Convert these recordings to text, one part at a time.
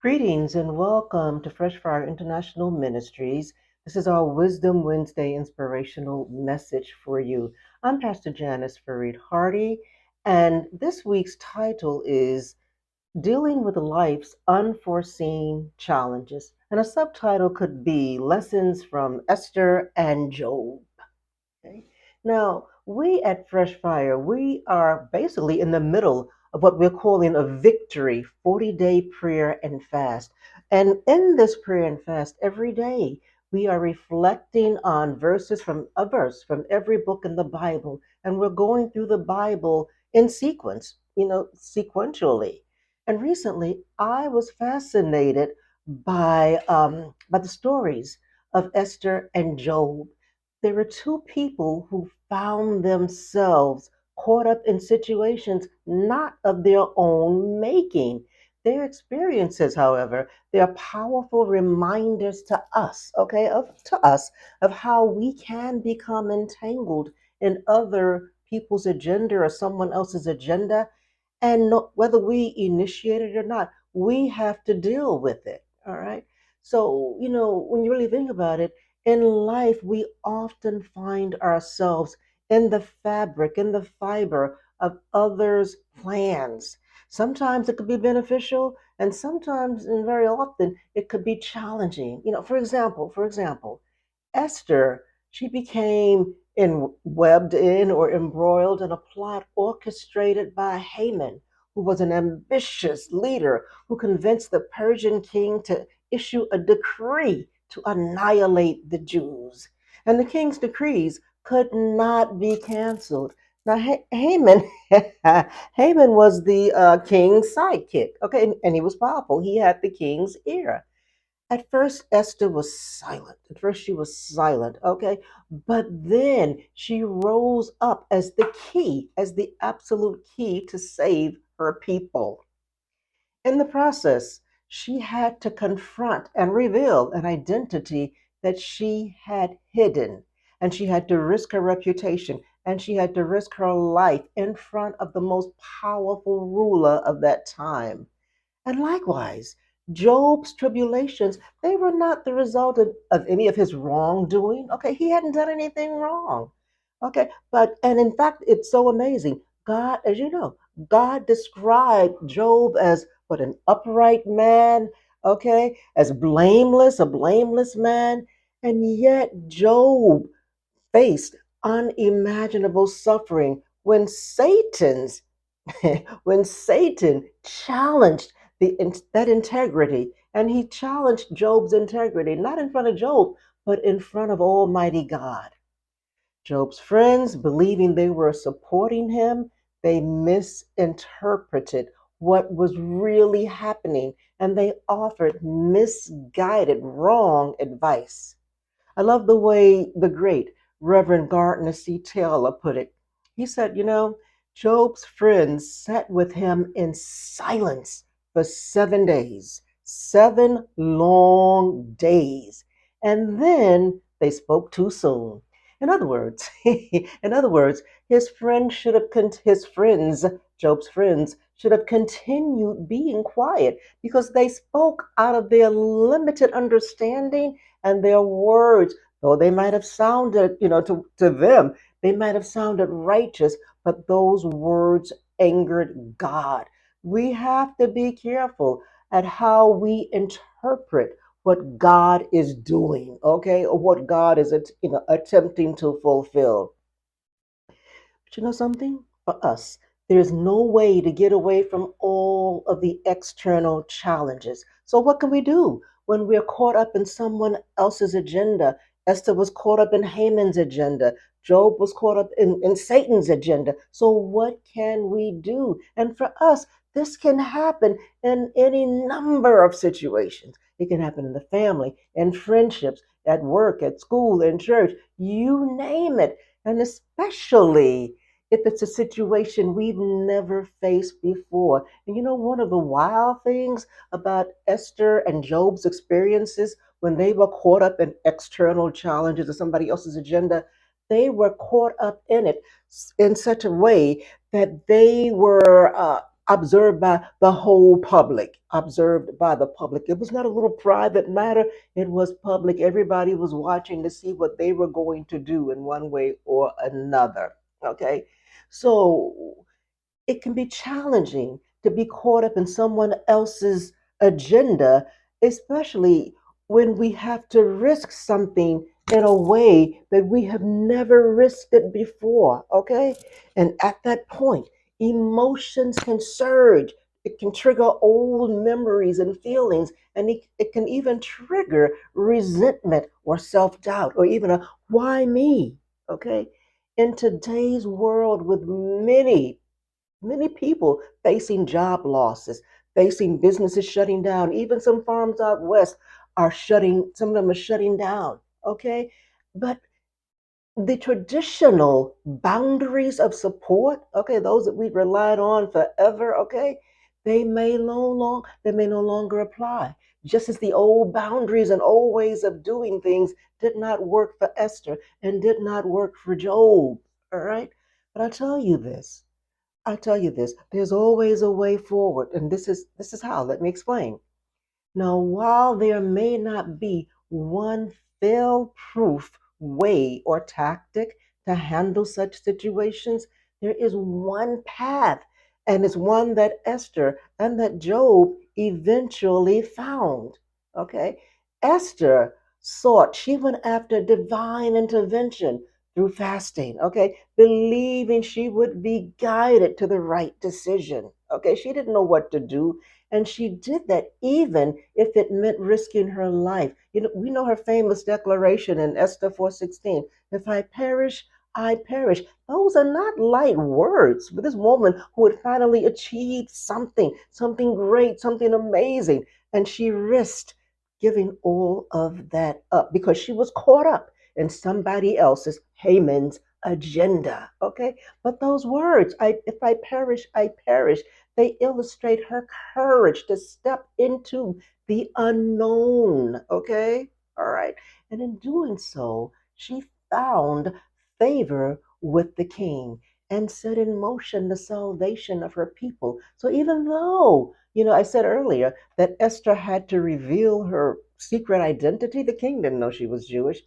Greetings and welcome to Fresh Fire International Ministries. This is our Wisdom Wednesday inspirational message for you. I'm Pastor Janice Farid Hardy, and this week's title is Dealing with Life's Unforeseen Challenges. And a subtitle could be Lessons from Esther and Job. Okay. Now, we at Fresh Fire, we are basically in the middle of what we're calling a victory 40-day prayer and fast. And in this prayer and fast, every day, we are reflecting on a verse from every book in the Bible. And we're going through the Bible in sequence, sequentially. And recently, I was fascinated by the stories of Esther and Job. There were two people who found themselves caught up in situations not of their own making. Their experiences, however, they are powerful reminders to us, okay, of how we can become entangled in other people's agenda or someone else's agenda, and whether we initiate it or not, we have to deal with it. All right. So, when you really think about it, in life, we often find ourselves in the fabric, in the fiber of others' plans. Sometimes it could be beneficial, and sometimes, and very often, it could be challenging. For example, Esther, she became webbed in or embroiled in a plot orchestrated by Haman, who was an ambitious leader who convinced the Persian king to issue a decree to annihilate the Jews. And the king's decrees could not be canceled. Now, Haman, Haman was the king's sidekick, okay, and he was powerful. He had the king's ear. At first, Esther was silent. At first, she was silent, okay? But then she rose up as the key, as the absolute key to save her people. In the process, she had to confront and reveal an identity that she had hidden. And she had to risk her reputation and she had to risk her life in front of the most powerful ruler of that time. And likewise, Job's tribulations, they were not the result of any of his wrongdoing. Okay, he hadn't done anything wrong. Okay, and in fact, it's so amazing. God, as you know, God described Job as what an upright man, okay, as blameless, a blameless man. And yet, Job faced unimaginable suffering when Satan challenged that integrity, and he challenged Job's integrity, not in front of Job, but in front of Almighty God. Job's friends, believing they were supporting him, they misinterpreted what was really happening, and they offered misguided, wrong advice. I love the way the great Reverend Gardner C. Taylor put it. He said, Job's friends sat with him in silence for 7 days, 7 long days, and then they spoke too soon. In other words, his friends, Job's friends, should have continued being quiet because they spoke out of their limited understanding and their words, though they might have sounded, to them, they might have sounded righteous, but those words angered God. We have to be careful at how we interpret what God is doing, okay, or what God is, attempting to fulfill. But you know something? For us, there's no way to get away from all of the external challenges. So, what can we do when we're caught up in someone else's agenda? Esther was caught up in Haman's agenda. Job was caught up in Satan's agenda. So, what can we do? And for us, this can happen in any number of situations. It can happen in the family, in friendships, at work, at school, in church, you name it. And especially if it's a situation we've never faced before. And one of the wild things about Esther and Job's experiences when they were caught up in external challenges or somebody else's agenda, they were caught up in it in such a way that they were observed by the whole public, observed by the public. It was not a little private matter, it was public. Everybody was watching to see what they were going to do in one way or another. Okay. So it can be challenging to be caught up in someone else's agenda, especially when we have to risk something in a way that we have never risked it before. Okay. And at that point, emotions can surge. It can trigger old memories and feelings, and it can even trigger resentment or self doubt or even a why me? Okay. In today's world, with many people facing job losses, facing businesses shutting down. Even some farms out west are shutting, some of them are shutting down. Okay. But the traditional boundaries of support, okay, those that we relied on forever, okay, they may no longer apply. Just as the old boundaries and old ways of doing things did not work for Esther and did not work for Job. All right. But I tell you this, there's always a way forward, and this is how. Let me explain. Now, while there may not be one fail-proof way or tactic to handle such situations, there is one path, and it's one that Esther and that Job eventually found. Okay? Esther she went after divine intervention through fasting, okay? Believing she would be guided to the right decision. Okay? She didn't know what to do, and she did that even if it meant risking her life. You know, we know her famous declaration in Esther 4:16, if I perish, I perish. Those are not light words for this woman who had finally achieved something great, something amazing. And she risked giving all of that up because she was caught up in somebody else's, Haman's agenda. Okay? But those words, if I perish, I perish, they illustrate her courage to step into the unknown. Okay? All right. And in doing so, she found favor with the king and set in motion the salvation of her people. So even though, I said earlier that Esther had to reveal her secret identity, the king didn't know she was Jewish.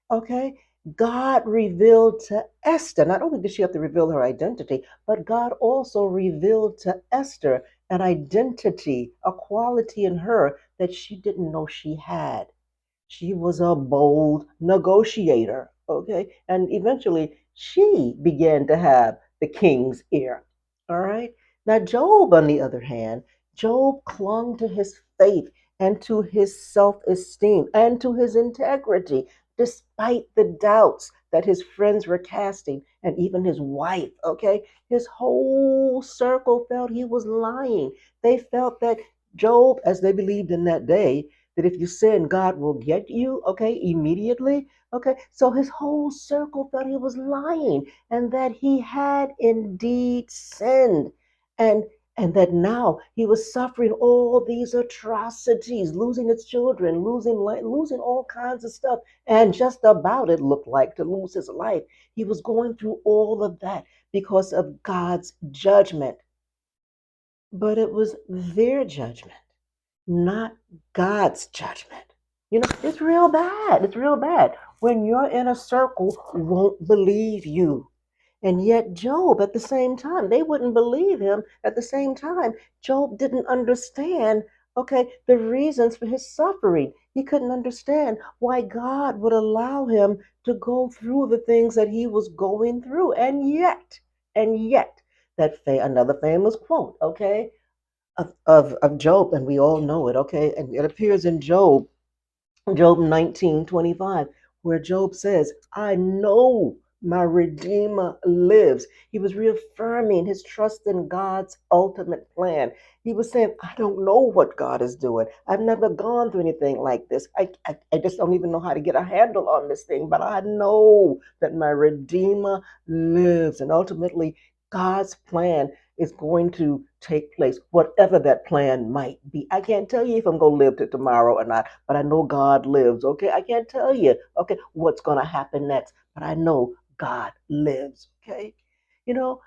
Okay? God revealed to Esther, not only did she have to reveal her identity, but God also revealed to Esther an identity, a quality in her that she didn't know she had. She was a bold negotiator, okay? And eventually she began to have the king's ear, all right? Now, Job, on the other hand, Job clung to his faith and to his self esteem and to his integrity, despite the doubts that his friends were casting and even his wife, okay? His whole circle felt he was lying. They felt that Job, as they believed in that day, that if you sin, God will get you, okay, immediately. Okay, so his whole circle thought he was lying and that he had indeed sinned. And and that now he was suffering all these atrocities, losing his children, losing all kinds of stuff, and just about it looked like to lose his life. He was going through all of that because of God's judgment. But it was their judgment, not God's judgment. It's real bad. It's real bad when your inner circle won't believe you. And yet, Job, at the same time, they wouldn't believe him. At the same time, Job didn't understand, okay, the reasons for his suffering. He couldn't understand why God would allow him to go through the things that he was going through. And yet, another famous quote, okay, of Job, and we all know it, okay? And it appears in Job 19:25, where Job says, I know my Redeemer lives. He was reaffirming his trust in God's ultimate plan. He was saying, I don't know what God is doing. I've never gone through anything like this. I just don't even know how to get a handle on this thing, but I know that my Redeemer lives. And ultimately, God's plan is going to take place, whatever that plan might be. I can't tell you if I'm going to live to tomorrow or not, but I know God lives, okay? I can't tell you, okay, what's going to happen next, but I know God lives, okay? You know,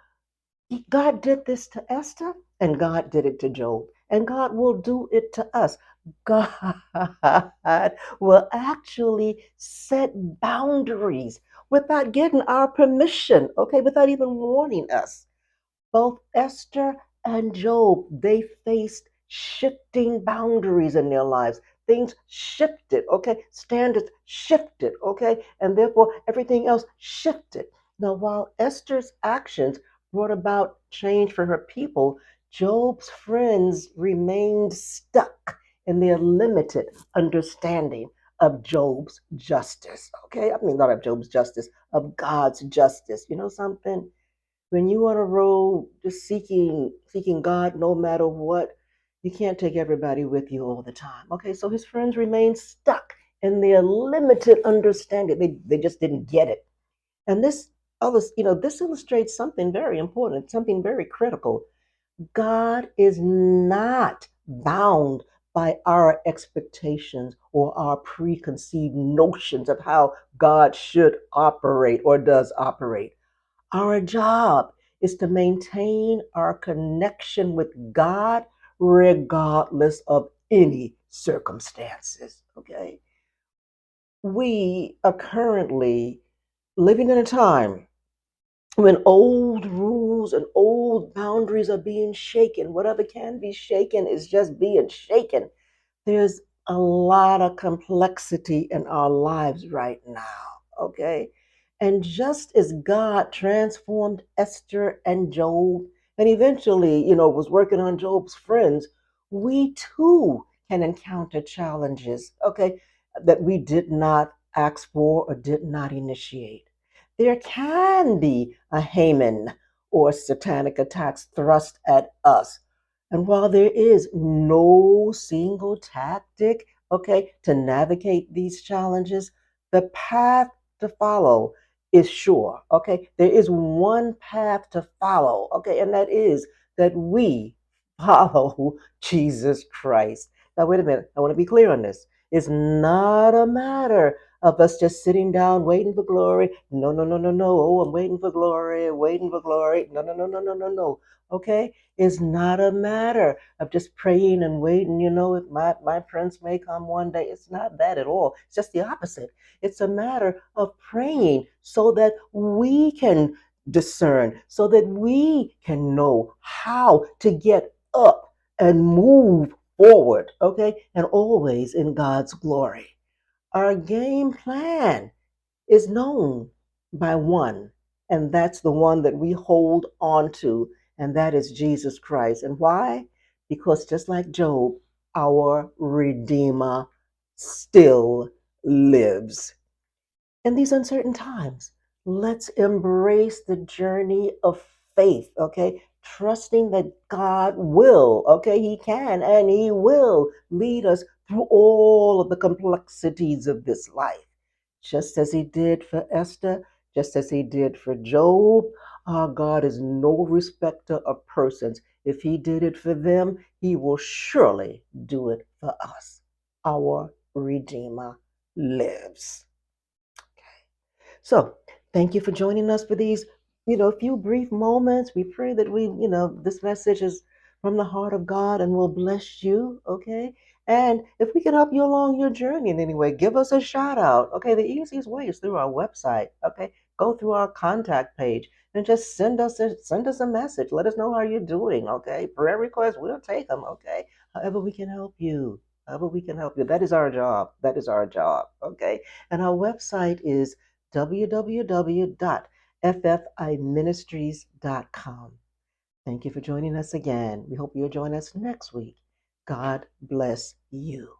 God did this to Esther, And God did it to Job. And God will do it to us. God will actually set boundaries without getting our permission, okay, without even warning us. Both Esther and Job, they faced shifting boundaries in their lives. Things shifted, okay? Standards shifted, okay? And therefore, everything else shifted. Now, while Esther's actions brought about change for her people, Job's friends remained stuck in their limited understanding of Job's justice, okay? I mean, not of Job's justice, of God's justice. You know something? When you on a road just seeking God no matter what, you can't take everybody with you all the time. Okay, so his friends remained stuck in their limited understanding. They just didn't get it. And this others, this illustrates something very important, something very critical. God is not bound by our expectations or our preconceived notions of how God should operate or does operate. Our job is to maintain our connection with God regardless of any circumstances. Okay. We are currently living in a time when old rules and old boundaries are being shaken. Whatever can be shaken is just being shaken. There's a lot of complexity in our lives right now, okay? And just as God transformed Esther and Job, and eventually, was working on Job's friends, we too can encounter challenges, okay, that we did not ask for or did not initiate. There can be a Haman or satanic attacks thrust at us, and while there is no single tactic, okay, to navigate these challenges, the path to follow is sure, okay? There is one path to follow, okay, and that is that we follow Jesus Christ. Now, wait a minute. I want to be clear on this. It's not a matter of us just sitting down waiting for glory. No, no, no, no, no. Oh, I'm waiting for glory, waiting for glory. No, no, no, no, no, no, no. Okay? It's not a matter of just praying and waiting, if my prince may come one day. It's not that at all. It's just the opposite. It's a matter of praying so that we can discern, so that we can know how to get up and move forward, okay? And always in God's glory. Our game plan is known by one, and that's the one that we hold on to, and that is Jesus Christ. And why? Because just like Job, our Redeemer still lives. In these uncertain times, let's embrace the journey of faith, okay? Trusting that God will, okay? He can and He will lead us through all of the complexities of this life. Just as He did for Esther, just as He did for Job, our God is no respecter of persons. If He did it for them, He will surely do it for us. Our Redeemer lives. So, thank you for joining us for these, few brief moments. We pray that this message is from the heart of God and will bless you, okay? And if we can help you along your journey in any way, give us a shout out, okay? The easiest way is through our website, okay? Go through our contact page and just send us a message. Let us know how you're doing, okay? Prayer requests, we'll take them, okay? However we can help you. However we can help you. That is our job. That is our job, okay? And our website is www.ffiministries.com. Thank you for joining us again. We hope you'll join us next week. God bless you.